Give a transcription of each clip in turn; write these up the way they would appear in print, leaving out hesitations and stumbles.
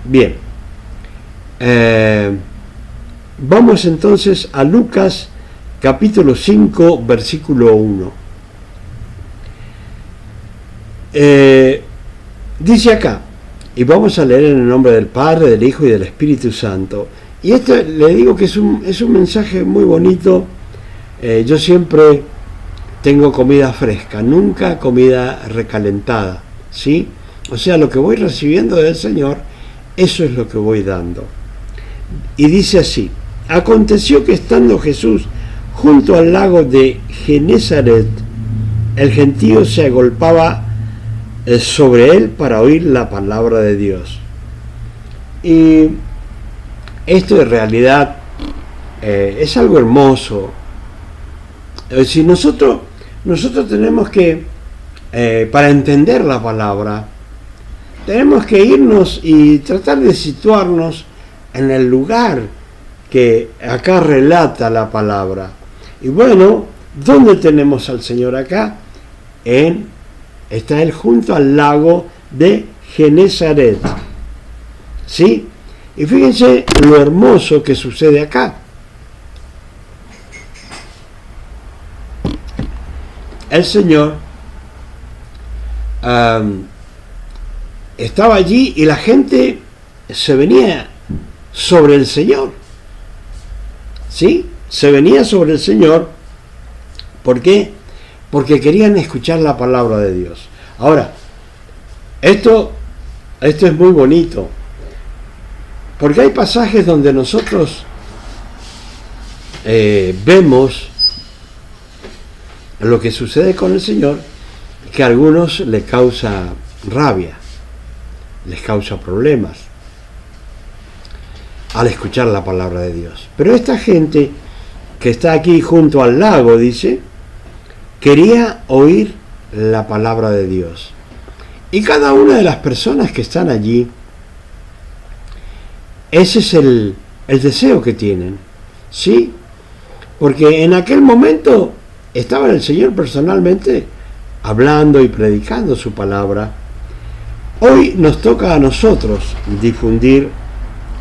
Bien, vamos entonces a Lucas capítulo 5, versículo 1. Dice acá, y vamos a leer en el nombre del Padre, del Hijo y del Espíritu Santo. Y esto le digo que es un mensaje muy bonito. Yo siempre tengo comida fresca, nunca comida recalentada, ¿sí? O sea, lo que voy recibiendo del Señor, eso es lo que voy dando. Y dice así: aconteció que estando Jesús junto al lago de Genezaret, el gentío se agolpaba sobre él para oír la palabra de Dios. Y esto en realidad es algo hermoso. Si nosotros tenemos que, para entender la palabra, tenemos que irnos y tratar de situarnos en el lugar que acá relata la palabra. Y bueno, ¿dónde tenemos al Señor acá? Está él junto al lago de Genezaret, ¿sí? Y fíjense lo hermoso que sucede acá. El Señor estaba allí y la gente se venía sobre el Señor, ¿sí? Se venía sobre el Señor. ¿Por qué? Porque querían escuchar la palabra de Dios. Ahora, esto es muy bonito, porque hay pasajes donde nosotros vemos lo que sucede con el Señor, que a algunos les causa rabia, les causa problemas al escuchar la palabra de Dios. Pero esta gente que está aquí junto al lago, dice, quería oír la palabra de Dios. Y cada una de las personas que están allí, ese es el deseo que tienen, ¿sí? Porque en aquel momento estaba el Señor personalmente hablando y predicando su palabra. Hoy nos toca a nosotros difundir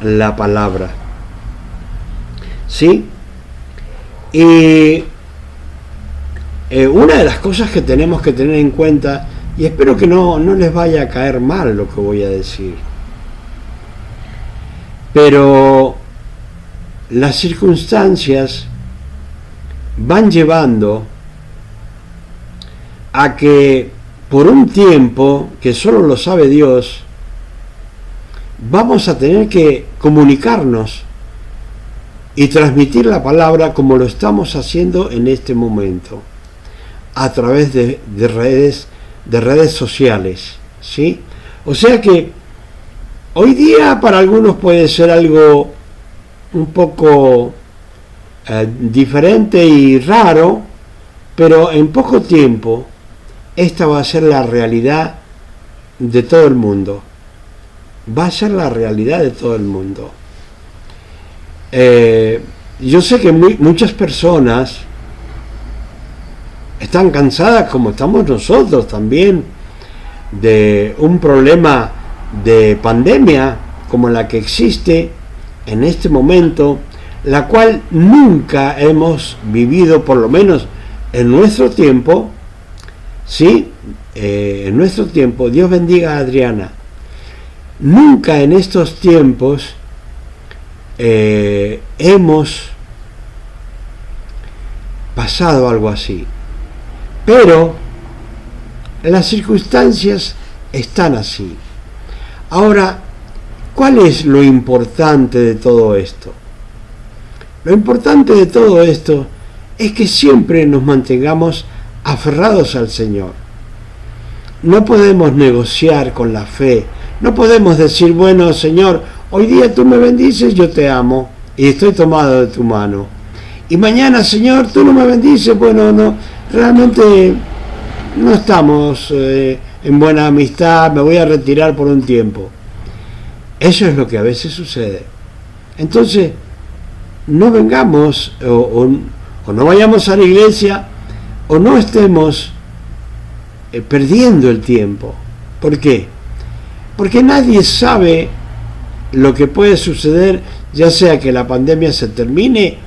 la palabra, ¿sí? Y una de las cosas que tenemos que tener en cuenta, y espero que no les vaya a caer mal lo que voy a decir, pero las circunstancias van llevando a que por un tiempo, que solo lo sabe Dios, vamos a tener que comunicarnos y transmitir la palabra como lo estamos haciendo en este momento, a través de redes sociales, ¿sí? O sea que hoy día para algunos puede ser algo un poco diferente y raro, pero en poco tiempo esta va a ser la realidad de todo el mundo. Va a ser la realidad de todo el mundo. Yo sé que muchas personas están cansadas, como estamos nosotros también, de un problema de pandemia como la que existe en este momento, la cual nunca hemos vivido, por lo menos en nuestro tiempo, ¿sí? En nuestro tiempo, Dios bendiga a Adriana, nunca en estos tiempos hemos pasado algo así. Pero las circunstancias están así. Ahora, ¿cuál es lo importante de todo esto? Lo importante de todo esto es que siempre nos mantengamos aferrados al Señor. No podemos negociar con la fe. No podemos decir, bueno, Señor, hoy día tú me bendices, yo te amo y estoy tomado de tu mano. Y mañana, Señor, tú no me bendices, bueno, no, realmente no estamos en buena amistad, me voy a retirar por un tiempo. Eso es lo que a veces sucede. Entonces, no vengamos o no vayamos a la iglesia o no estemos perdiendo el tiempo. ¿Por qué? Porque nadie sabe lo que puede suceder, ya sea que la pandemia se termine,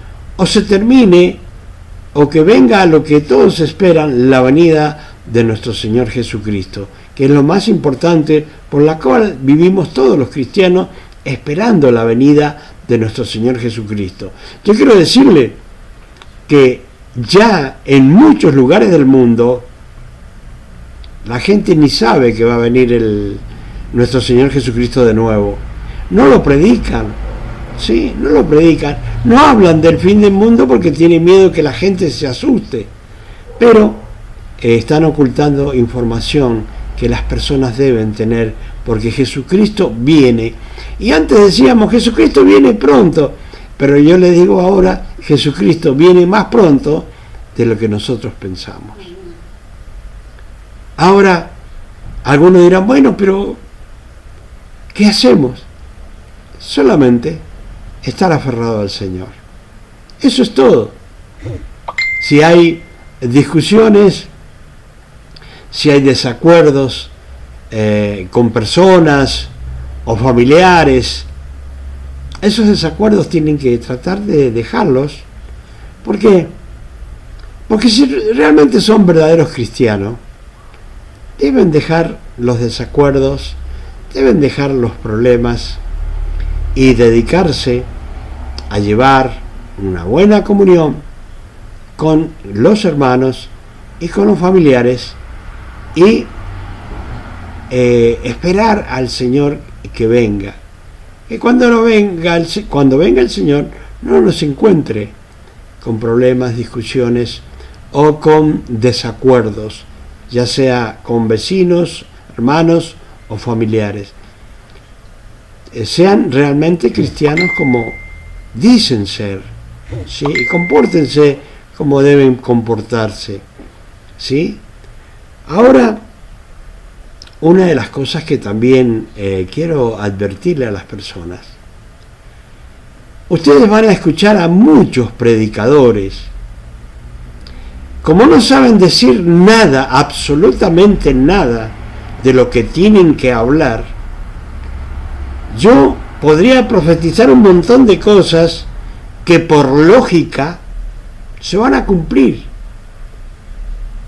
o que venga lo que todos esperan, la venida de nuestro Señor Jesucristo, que es lo más importante, por la cual vivimos todos los cristianos esperando la venida de nuestro Señor Jesucristo. Yo quiero decirle que ya en muchos lugares del mundo la gente ni sabe que va a venir nuestro Señor Jesucristo de nuevo. No lo predican, ¿sí? No lo predican. No hablan del fin del mundo porque tienen miedo que la gente se asuste. Pero están ocultando información que las personas deben tener, porque Jesucristo viene. Y antes decíamos, Jesucristo viene pronto. Pero yo les digo ahora, Jesucristo viene más pronto de lo que nosotros pensamos. Ahora, algunos dirán, bueno, pero ¿qué hacemos? Solamente estar aferrado al Señor. Eso es todo. Si hay discusiones, si hay desacuerdos con personas o familiares, esos desacuerdos tienen que tratar de dejarlos. ¿Por qué? Porque si realmente son verdaderos cristianos, deben dejar los desacuerdos, deben dejar los problemas y dedicarse a llevar una buena comunión con los hermanos y con los familiares y esperar al Señor que venga. Que cuando venga el Señor no nos encuentre con problemas, discusiones o con desacuerdos, ya sea con vecinos, hermanos o familiares. Sean realmente cristianos como dicen ser, ¿sí? Y compórtense como deben comportarse, ¿sí? Ahora, una de las cosas que también quiero advertirle a las personas: ustedes van a escuchar a muchos predicadores. Como no saben decir nada, absolutamente nada, de lo que tienen que hablar, yo podría profetizar un montón de cosas que por lógica se van a cumplir.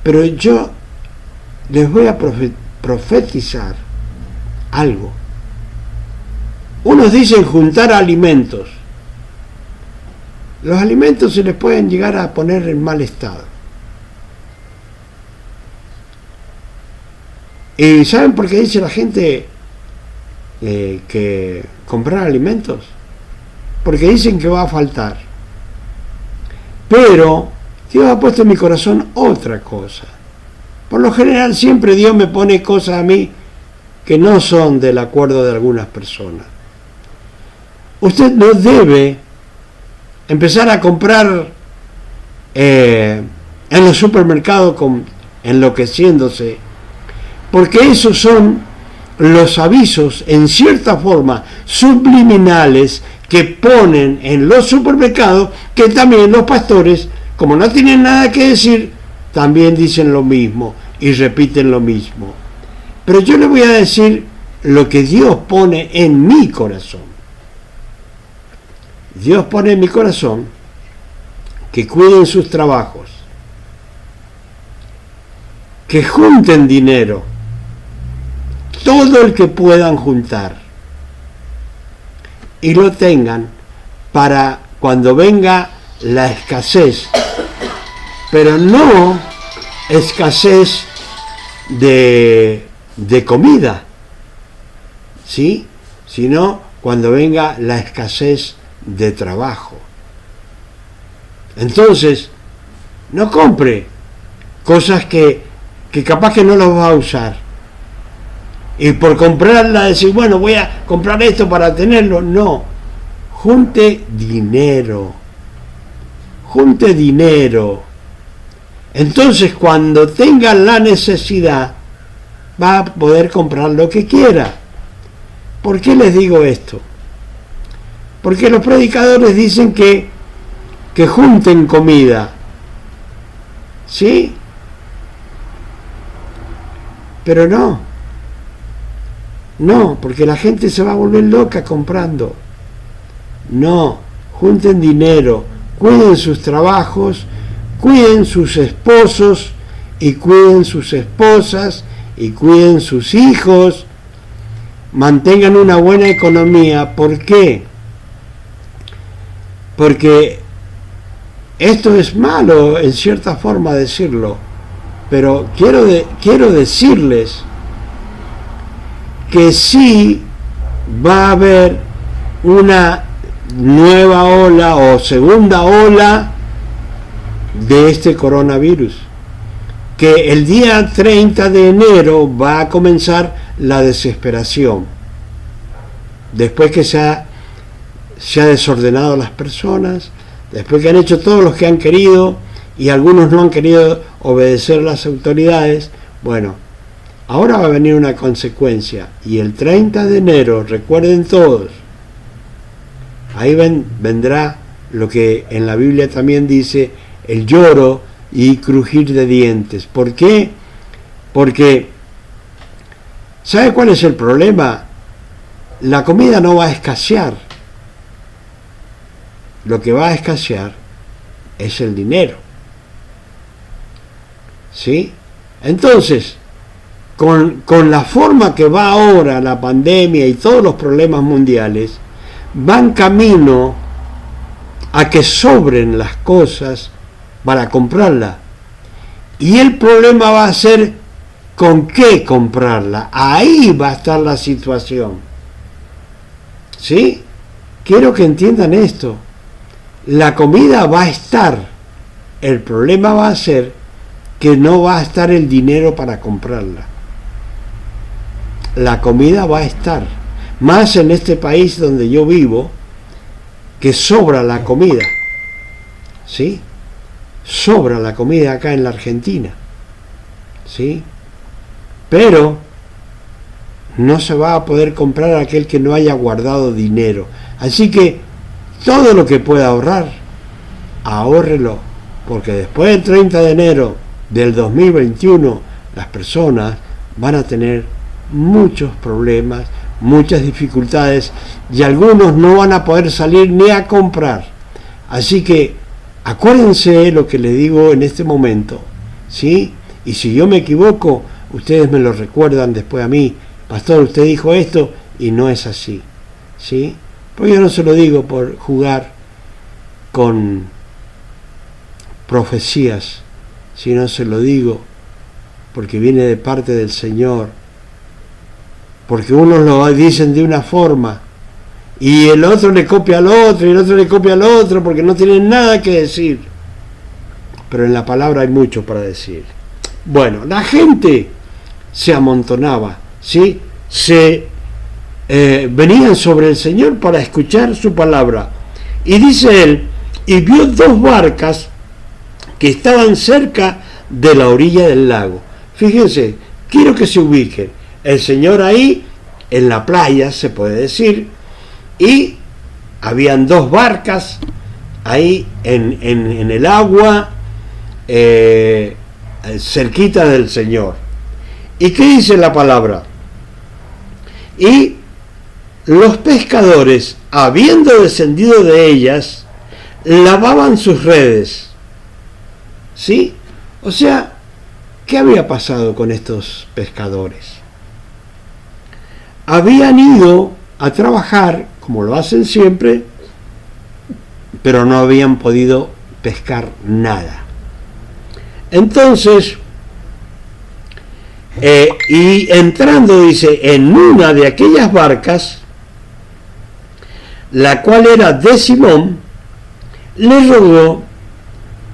Pero yo les voy a profetizar algo. Unos dicen juntar alimentos. Los alimentos se les pueden llegar a poner en mal estado. ¿Y saben por qué dice la gente que comprar alimentos? Porque dicen que va a faltar. Pero Dios ha puesto en mi corazón otra cosa. Por lo general siempre Dios me pone cosas a mí que no son del acuerdo de algunas personas. Usted no debe empezar a comprar en los supermercados enloqueciéndose, porque esos son los avisos, en cierta forma, subliminales que ponen en los supermercados, que también los pastores, como no tienen nada que decir, también dicen lo mismo y repiten lo mismo. Pero yo les voy a decir lo que Dios pone en mi corazón. Dios pone en mi corazón que cuiden sus trabajos, que junten dinero, todo el que puedan juntar, y lo tengan para cuando venga la escasez, pero no escasez de comida, ¿sí? Sino cuando venga la escasez de trabajo. Entonces, no compre cosas que capaz que no las va a usar. Y por comprarla decir, bueno, voy a comprar esto para tenerlo. No, junte dinero. Junte dinero. Entonces, cuando tenga la necesidad, va a poder comprar lo que quiera. ¿Por qué les digo esto? Porque los predicadores dicen que junten comida. ¿Sí? Pero no. No, porque la gente se va a volver loca comprando. No, junten dinero, cuiden sus trabajos, cuiden sus esposos y cuiden sus esposas y cuiden sus hijos, mantengan una buena economía. ¿Por qué? Porque esto es malo en cierta forma decirlo, pero quiero decirles que sí va a haber una nueva ola o segunda ola de este coronavirus, que el día 30 de enero va a comenzar la desesperación, después que se ha desordenado las personas, después que han hecho todos los que han querido y algunos no han querido obedecer las autoridades. Bueno, ahora va a venir una consecuencia, y el 30 de enero, recuerden todos, ahí vendrá lo que en la Biblia también dice, el lloro y crujir de dientes. ¿Por qué? Porque, ¿sabe cuál es el problema? La comida no va a escasear. Lo que va a escasear es el dinero. ¿Sí? Entonces, con la forma que va ahora la pandemia y todos los problemas mundiales, van camino a que sobren las cosas para comprarla. Y el problema va a ser con qué comprarla. Ahí va a estar la situación. ¿Sí? Quiero que entiendan esto. La comida va a estar. El problema va a ser que no va a estar el dinero para comprarla. La comida va a estar. Más en este país donde yo vivo, que sobra la comida. ¿Sí? Sobra la comida acá en la Argentina. ¿Sí? Pero no se va a poder comprar a aquel que no haya guardado dinero. Así que todo lo que pueda ahorrar, ahórrelo, porque después del 30 de enero del 2021 las personas van a tener muchos problemas, muchas dificultades, y algunos no van a poder salir ni a comprar. Así que acuérdense lo que les digo en este momento, ¿sí? Y si yo me equivoco, ustedes me lo recuerdan después a mí. Pastor, usted dijo esto y no es así, ¿sí? Porque yo no se lo digo por jugar con profecías, sino se lo digo porque viene de parte del Señor. Porque unos lo dicen de una forma y el otro le copia al otro y el otro le copia al otro porque no tienen nada que decir. Pero en la palabra hay mucho para decir. Bueno, la gente se amontonaba, ¿sí? Venían sobre el Señor para escuchar su palabra. Y dice él, y vio dos barcas que estaban cerca de la orilla del lago. Fíjense, quiero que se ubiquen. El Señor ahí, en la playa, se puede decir, y habían dos barcas ahí en el agua, cerquita del Señor. ¿Y qué dice la palabra? Y los pescadores, habiendo descendido de ellas, lavaban sus redes. ¿Sí? O sea, ¿qué había pasado con estos pescadores? Habían ido a trabajar, como lo hacen siempre, pero no habían podido pescar nada. Entonces, y entrando, dice, en una de aquellas barcas, la cual era de Simón, le rogó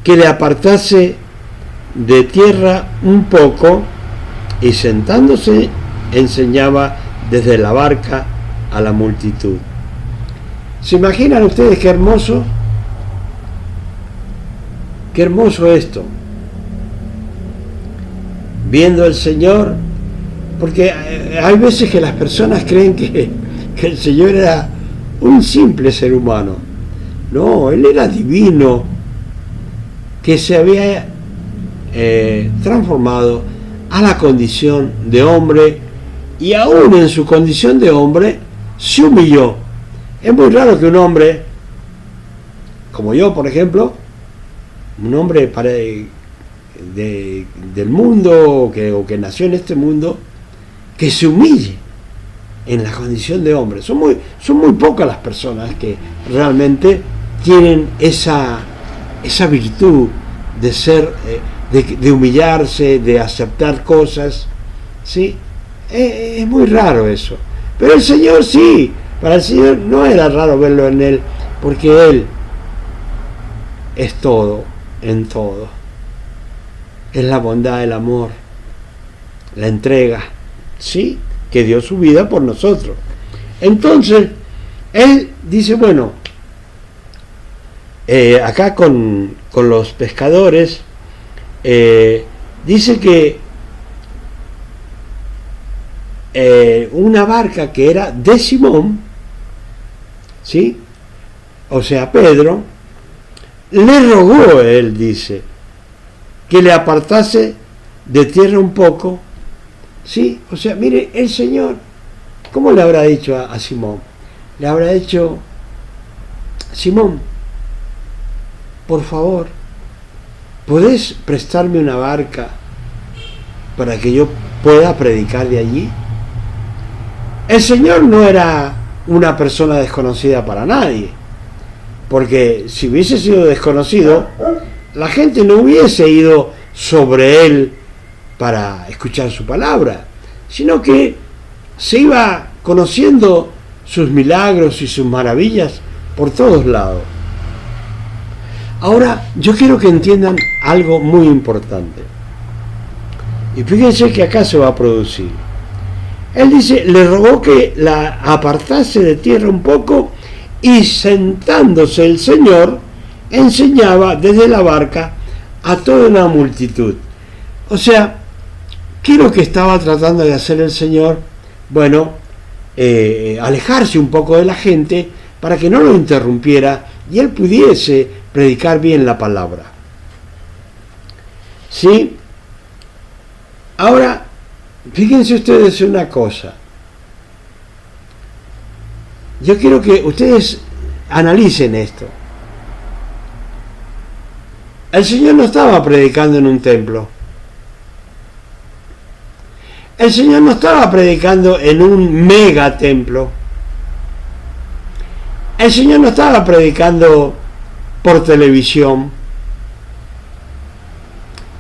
que le apartase de tierra un poco, y sentándose enseñaba desde la barca a la multitud. ¿Se imaginan ustedes qué hermoso? Qué hermoso esto. Viendo al Señor, porque hay veces que las personas creen que el Señor era un simple ser humano. No, Él era divino, que se había transformado a la condición de hombre y aún en su condición de hombre se humilló. Es muy raro que un hombre, como yo por ejemplo, un hombre del mundo o que nació en este mundo, que se humille en la condición de hombre. Son muy pocas las personas que realmente tienen esa virtud de ser, de humillarse, de aceptar cosas, ¿sí? Es muy raro eso. Pero el Señor sí, para el Señor no era raro verlo en Él, porque Él es todo, en todo. Es la bondad, el amor, la entrega, ¿sí? Que dio su vida por nosotros. Entonces, Él dice, bueno, acá con los pescadores, dice que una barca que era de Simón, ¿sí? O sea, Pedro, le rogó, él dice, que le apartase de tierra un poco, ¿sí? O sea, mire, el Señor, ¿cómo le habrá dicho a Simón? Le habrá dicho, Simón, por favor, ¿podés prestarme una barca para que yo pueda predicar de allí? El Señor no era una persona desconocida para nadie, porque si hubiese sido desconocido, la gente no hubiese ido sobre Él para escuchar su palabra, sino que se iba conociendo sus milagros y sus maravillas por todos lados. Ahora, yo quiero que entiendan algo muy importante. Y fíjense que acá se va a producir. Él dice, le rogó que la apartase de tierra un poco, y sentándose el Señor, enseñaba desde la barca a toda una multitud. O sea, ¿qué es lo que estaba tratando de hacer el Señor? Bueno, alejarse un poco de la gente para que no lo interrumpiera y él pudiese predicar bien la palabra. ¿Sí? Ahora, fíjense ustedes una cosa. Yo quiero que ustedes analicen esto. El Señor no estaba predicando en un templo. El Señor no estaba predicando en un mega templo. El Señor no estaba predicando por televisión.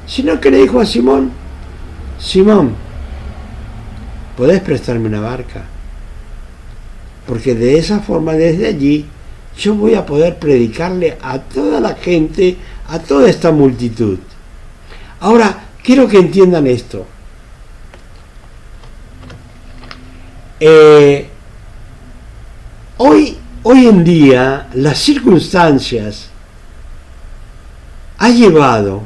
Sino que le dijo a Simón, Simón, ¿podés prestarme una barca? Porque de esa forma, desde allí, yo voy a poder predicarle a toda la gente, a toda esta multitud. Ahora, quiero que entiendan esto. Hoy en día, las circunstancias han llevado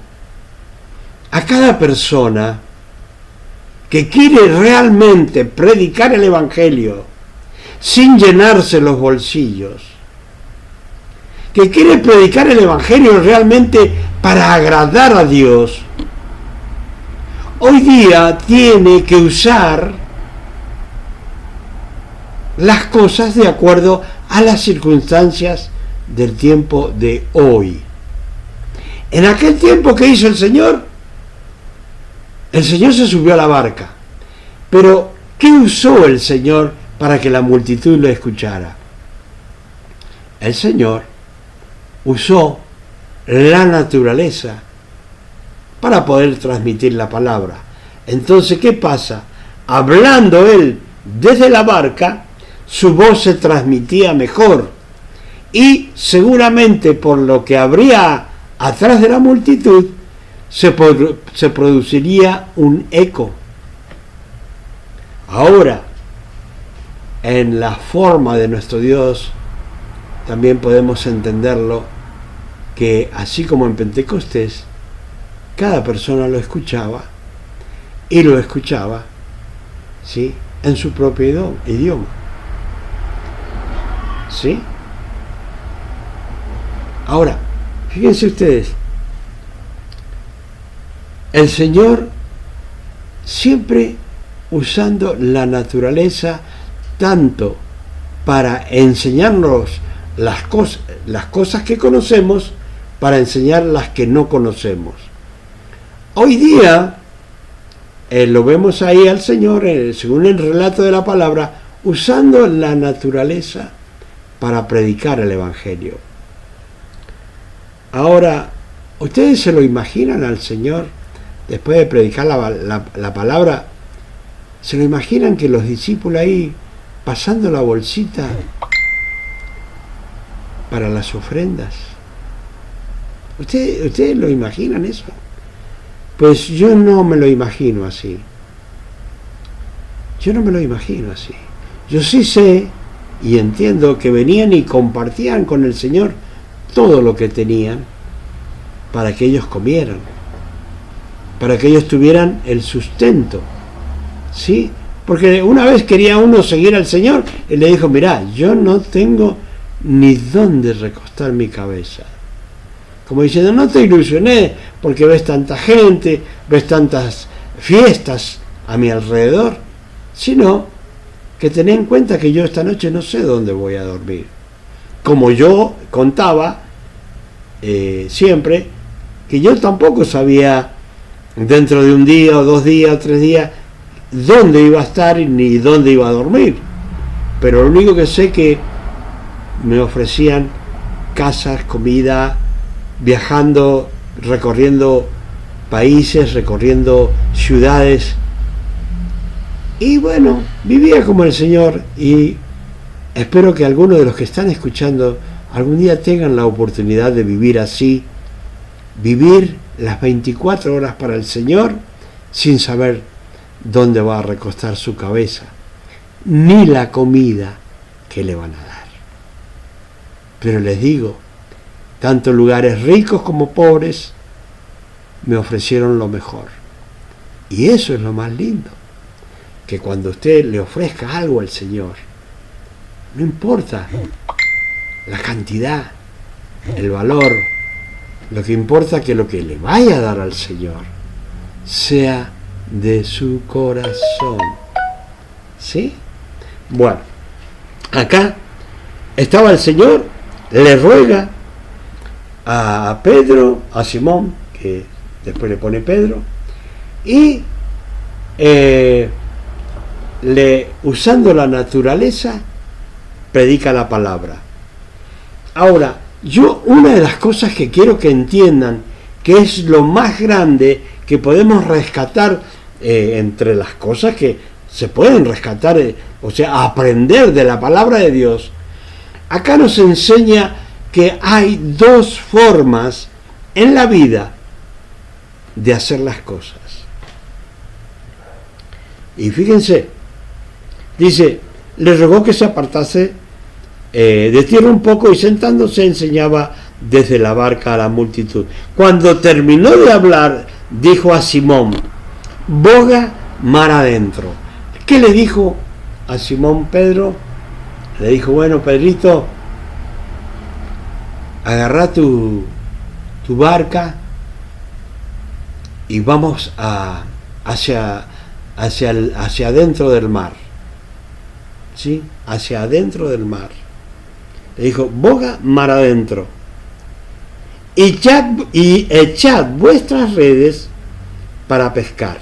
a cada persona que quiere realmente predicar el Evangelio sin llenarse los bolsillos, que quiere predicar el Evangelio realmente para agradar a Dios, hoy día tiene que usar las cosas de acuerdo a las circunstancias del tiempo de hoy. En aquel tiempo que hizo el Señor se subió a la barca, pero ¿qué usó el Señor para que la multitud lo escuchara? El Señor usó la naturaleza para poder transmitir la palabra. Entonces, ¿qué pasa? Hablando Él desde la barca, su voz se transmitía mejor, y seguramente por lo que habría atrás de la multitud se produciría un eco. Ahora, en la forma de nuestro Dios, también podemos entenderlo, que así como en Pentecostés, cada persona lo escuchaba, y lo escuchaba, ¿sí?, en su propio idioma. ¿Sí? Ahora, fíjense ustedes, el Señor siempre usando la naturaleza tanto para enseñarnos las cosas que conocemos, para enseñar las que no conocemos. Hoy día lo vemos ahí al Señor, según el relato de la palabra, usando la naturaleza para predicar el Evangelio. Ahora, ¿ustedes se lo imaginan al Señor después de predicar la palabra? ¿Se lo imaginan que los discípulos ahí pasando la bolsita para las ofrendas? ¿Ustedes lo imaginan eso? Pues yo no me lo imagino así. Yo no me lo imagino así. Yo sí sé y entiendo que venían y compartían con el Señor todo lo que tenían para que ellos comieran, para que ellos tuvieran el sustento. ¿Sí? Porque una vez quería uno seguir al Señor y le dijo, mirá, yo no tengo ni dónde recostar mi cabeza. Como diciendo, no te ilusioné porque ves tanta gente, ves tantas fiestas a mi alrededor, sino que ten en cuenta que yo esta noche no sé dónde voy a dormir. Como yo contaba siempre, que yo tampoco sabía dentro de un día o 2 días o 3 días dónde iba a estar ni dónde iba a dormir. Pero lo único que sé que me ofrecían casas, comida, viajando, recorriendo países, recorriendo ciudades. Y bueno, vivía como el Señor, y espero que algunos de los que están escuchando algún día tengan la oportunidad de vivir así, vivir las 24 horas para el Señor sin saber dónde va a recostar su cabeza, ni la comida que le van a dar. Pero les digo, tanto lugares ricos como pobres me ofrecieron lo mejor. Y eso es lo más lindo, que cuando usted le ofrezca algo al Señor, no importa la cantidad, el valor, lo que importa es que lo que le vaya a dar al Señor sea de su corazón. ¿Sí? Bueno, acá estaba el Señor, le ruega a Pedro, a Simón, que después le pone Pedro, y usando la naturaleza, predica la palabra. Ahora, una de las cosas que quiero que entiendan, que es lo más grande que podemos rescatar entre las cosas que se pueden rescatar, o sea, aprender de la palabra de Dios, acá nos enseña que hay 2 formas en la vida de hacer las cosas. Y fíjense, dice, le rogó que se apartase de tierra un poco, y sentándose enseñaba desde la barca a la multitud. Cuando terminó de hablar, dijo a Simón, boga mar adentro. ¿Qué le dijo a Simón Pedro? Le dijo, bueno, Pedrito, agarrá tu barca y vamos hacia adentro del mar. ¿Sí? Hacia adentro del mar. Le dijo, boga mar adentro. Y echad vuestras redes para pescar.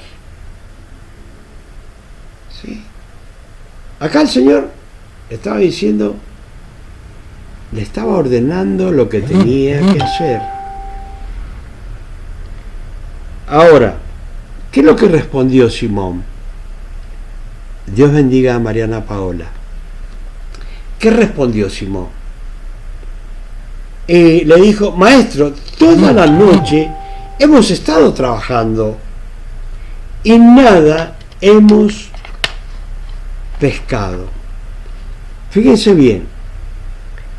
¿Sí? Acá el Señor estaba diciendo, le estaba ordenando lo que tenía que hacer. Ahora, ¿qué es lo que respondió Simón? Dios bendiga a Mariana Paola. ¿Qué respondió Simón? Le dijo, maestro, toda la noche hemos estado trabajando y nada hemos pescado. Fíjense bien,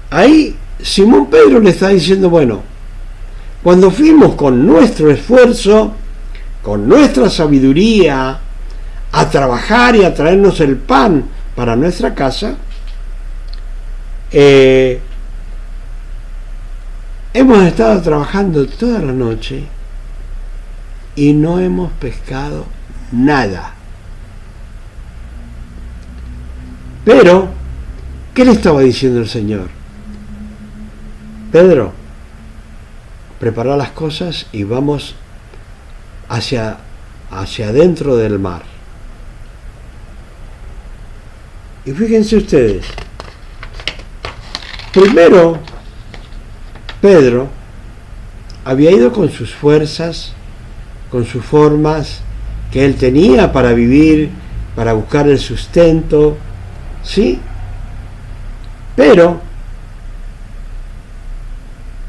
ahí Simón Pedro le está diciendo, bueno, cuando fuimos con nuestro esfuerzo, con nuestra sabiduría, a trabajar y a traernos el pan para nuestra casa, hemos estado trabajando toda la noche y no hemos pescado nada. Pero, ¿qué le estaba diciendo el Señor? Pedro, prepara las cosas y vamos hacia adentro del mar. Y fíjense ustedes, primero Pedro había ido con sus fuerzas, con sus formas que él tenía para vivir, para buscar el sustento, ¿sí? Pero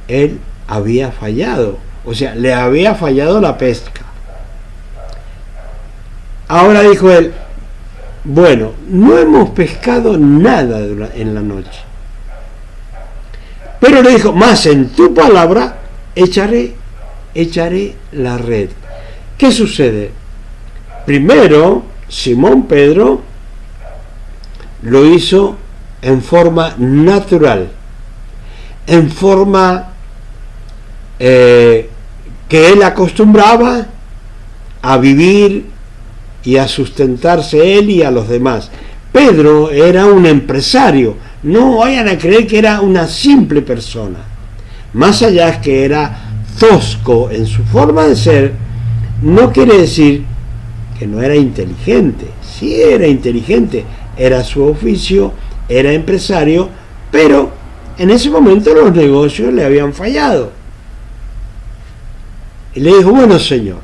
él había fallado, o sea, le había fallado la pesca. Ahora dijo él, bueno, no hemos pescado nada en la noche. Pero le dijo, más en tu palabra echaré la red. ¿Qué sucede? Primero, Simón Pedro lo hizo en forma natural, en forma que él acostumbraba a vivir y a sustentarse él y a los demás. Pedro era un empresario, no vayan a creer que era una simple persona. Más allá es que era tosco en su forma de ser, no quiere decir que no era inteligente. Sí era inteligente, era su oficio, era empresario, pero en ese momento los negocios le habían fallado. Y le dijo, bueno, Señor,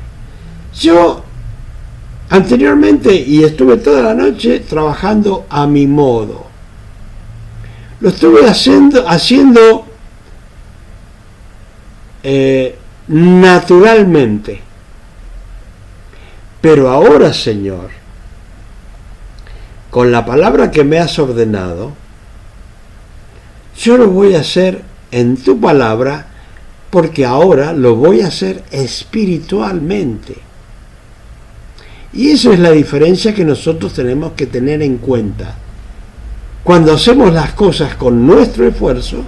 yo anteriormente, y estuve toda la noche trabajando a mi modo, lo estuve haciendo naturalmente, pero ahora, Señor, con la palabra que me has ordenado, yo lo voy a hacer en tu palabra, porque ahora lo voy a hacer espiritualmente. Y esa es la diferencia que nosotros tenemos que tener en cuenta cuando hacemos las cosas con nuestro esfuerzo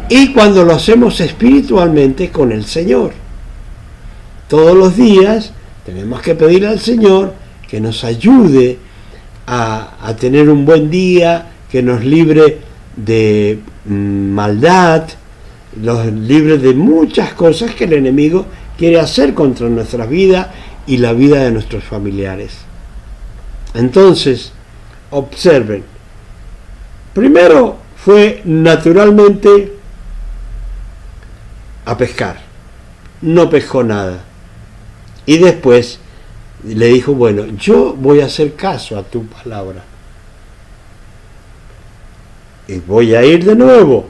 y cuando lo hacemos espiritualmente con el Señor. Todos los días tenemos que pedir al Señor que nos ayude a tener un buen día, que nos libre de maldad, nos libre de muchas cosas que el enemigo quiere hacer contra nuestras vidas y la vida de nuestros familiares. Entonces, observen. Primero fue naturalmente a pescar. No pescó nada. Y después le dijo, bueno, yo voy a hacer caso a tu palabra. Y voy a ir de nuevo.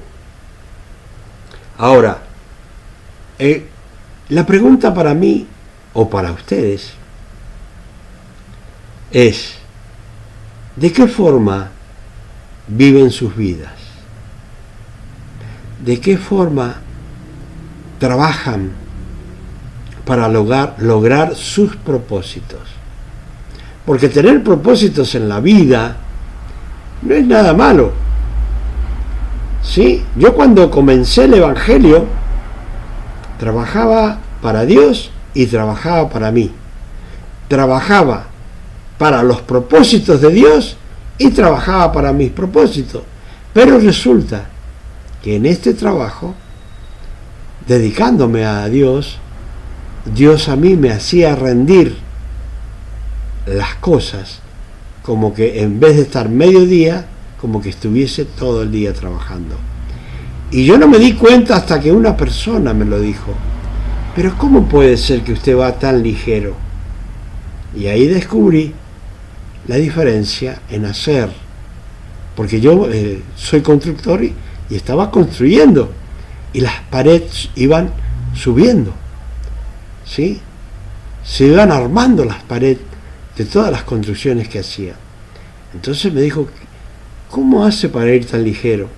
Ahora, la pregunta para mí o para ustedes es, ¿de qué forma viven sus vidas? ¿De qué forma trabajan para lograr sus propósitos? Porque tener propósitos en la vida no es nada malo. ¿Sí? Yo cuando comencé el Evangelio trabajaba para Dios y trabajaba para mí. Trabajaba para los propósitos de Dios y trabajaba para mis propósitos. Pero resulta que en este trabajo, dedicándome a Dios, Dios a mí me hacía rendir las cosas como que en vez de estar mediodía, como que estuviese todo el día trabajando. Y yo no me di cuenta hasta que una persona me lo dijo. Pero ¿cómo puede ser que usted va tan ligero? Y ahí descubrí la diferencia en hacer. Porque yo soy constructor y estaba construyendo. Y las paredes iban subiendo. ¿Sí? Se iban armando las paredes de todas las construcciones que hacía. Entonces me dijo, ¿cómo hace para ir tan ligero?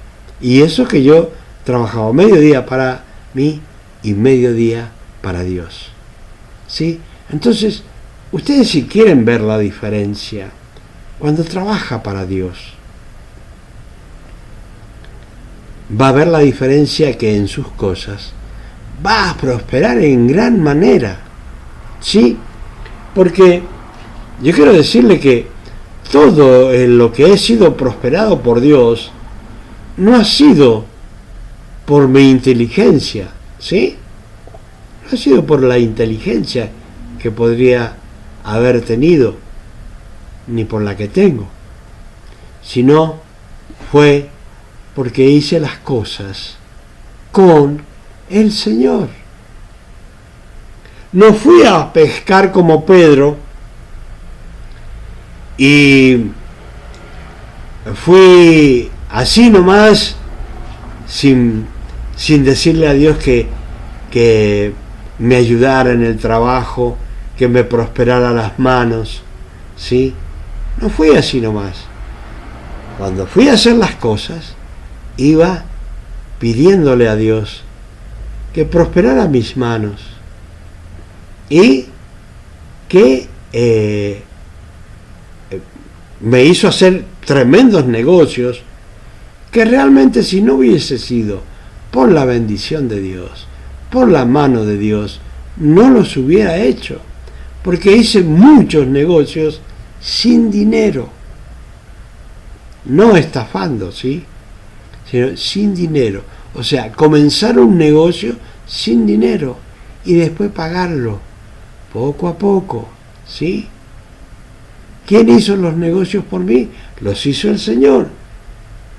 Y eso que yo trabajaba mediodía para mí y mediodía para Dios. ¿Sí? Entonces, ustedes si quieren ver la diferencia, cuando trabaja para Dios, va a ver la diferencia que en sus cosas va a prosperar en gran manera. ¿Sí? Porque yo quiero decirle que todo en lo que he sido prosperado por Dios no ha sido por mi inteligencia, ¿sí? No ha sido por la inteligencia que podría haber tenido, ni por la que tengo, sino fue porque hice las cosas con el Señor. No fui a pescar como Pedro y fui así nomás sin decirle a Dios que me ayudara en el trabajo, que me prosperara las manos, ¿sí? No fui así nomás. Cuando fui a hacer las cosas, iba pidiéndole a Dios que prosperara mis manos y que me hizo hacer tremendos negocios que realmente, si no hubiese sido por la bendición de Dios, por la mano de Dios, no los hubiera hecho, porque hice muchos negocios sin dinero, no estafando, ¿sí?, sino sin dinero. O sea, comenzar un negocio sin dinero y después pagarlo poco a poco, ¿sí? ¿Quién hizo los negocios por mí? Los hizo el Señor,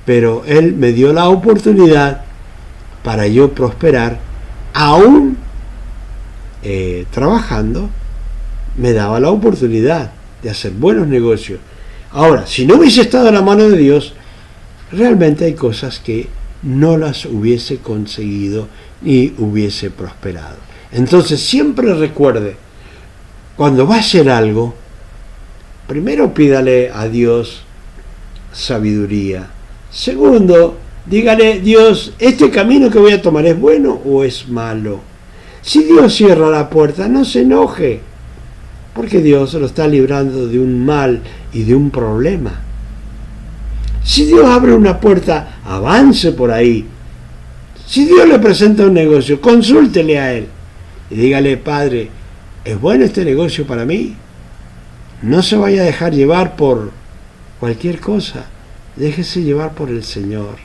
pero Él me dio la oportunidad para yo prosperar, aún trabajando, me daba la oportunidad de hacer buenos negocios. Ahora, si no hubiese estado en la mano de Dios, realmente hay cosas que no las hubiese conseguido ni hubiese prosperado. Entonces siempre recuerde, cuando va a hacer algo, primero pídale a Dios sabiduría. Segundo, dígale: Dios, ¿este camino que voy a tomar es bueno o es malo? Si Dios cierra la puerta, no se enoje, porque Dios lo está librando de un mal y de un problema. Si Dios abre una puerta, avance por ahí. Si Dios le presenta un negocio, consúltele a Él y dígale: Padre, ¿es bueno este negocio para mí? No se vaya a dejar llevar por cualquier cosa, déjese llevar por el Señor.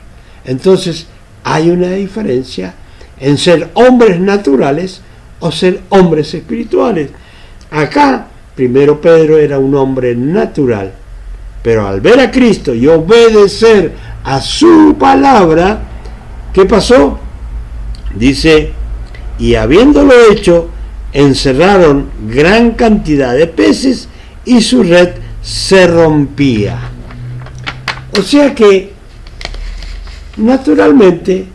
Entonces hay una diferencia en ser hombres naturales o ser hombres espirituales. Acá, primero Pedro era un hombre natural, pero al ver a Cristo y obedecer a su palabra, ¿qué pasó? Dice: y habiéndolo hecho, encerraron gran cantidad de peces y su red se rompía. O sea que, naturalmente,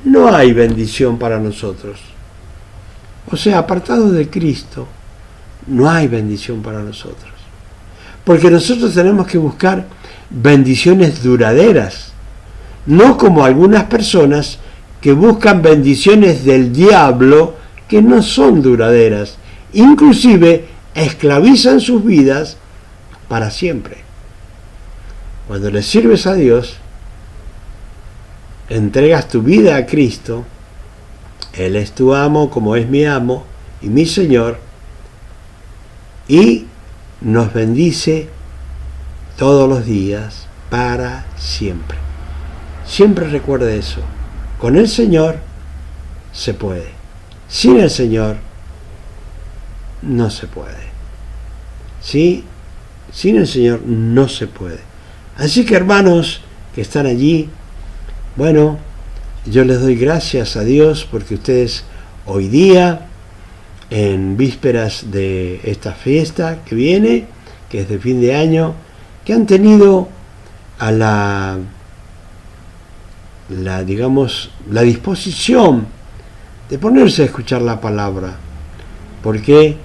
no hay bendición para nosotros. O sea, apartados de Cristo, no hay bendición para nosotros. Porque nosotros tenemos que buscar bendiciones duraderas, no como algunas personas que buscan bendiciones del diablo que no son duraderas, inclusive esclavizan sus vidas para siempre. Cuando le sirves a Dios, entregas tu vida a Cristo, Él es tu amo como es mi amo y mi Señor, y nos bendice todos los días para siempre. Siempre recuerde eso. Con el Señor se puede. Sin el Señor no se puede. ¿Sí? Sin el Señor no se puede. Así que, hermanos que están allí, bueno, yo les doy gracias a Dios porque ustedes hoy día, en vísperas de esta fiesta que viene, que es de fin de año, que han tenido a la disposición de ponerse a escuchar la palabra. ¿Por qué?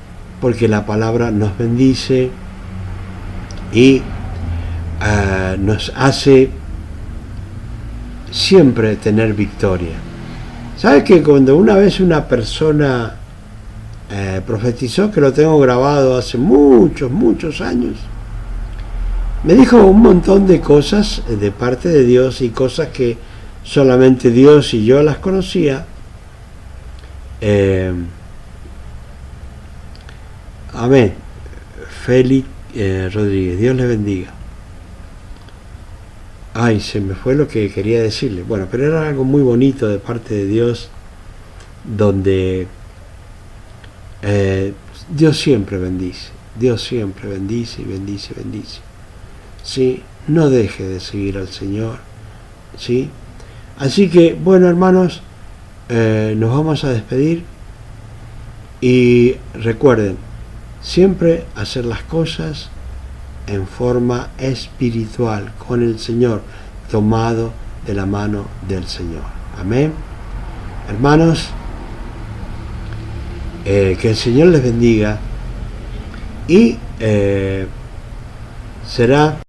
Porque la palabra nos bendice y nos hace siempre tener victoria. ¿Sabes que cuando una vez una persona profetizó, que lo tengo grabado hace muchos años, me dijo un montón de cosas de parte de Dios y cosas que solamente Dios y yo las conocía? Amén. Rodríguez. Dios le bendiga. Ay, se me fue lo que quería decirle. Bueno, pero era algo muy bonito de parte de Dios, donde Dios siempre bendice. Dios siempre bendice y bendice, bendice. ¿Sí? No deje de seguir al Señor. ¿Sí? Así que, bueno, hermanos, nos vamos a despedir. Y recuerden, siempre hacer las cosas en forma espiritual, con el Señor, tomado de la mano del Señor. Amén. Hermanos, que el Señor les bendiga y será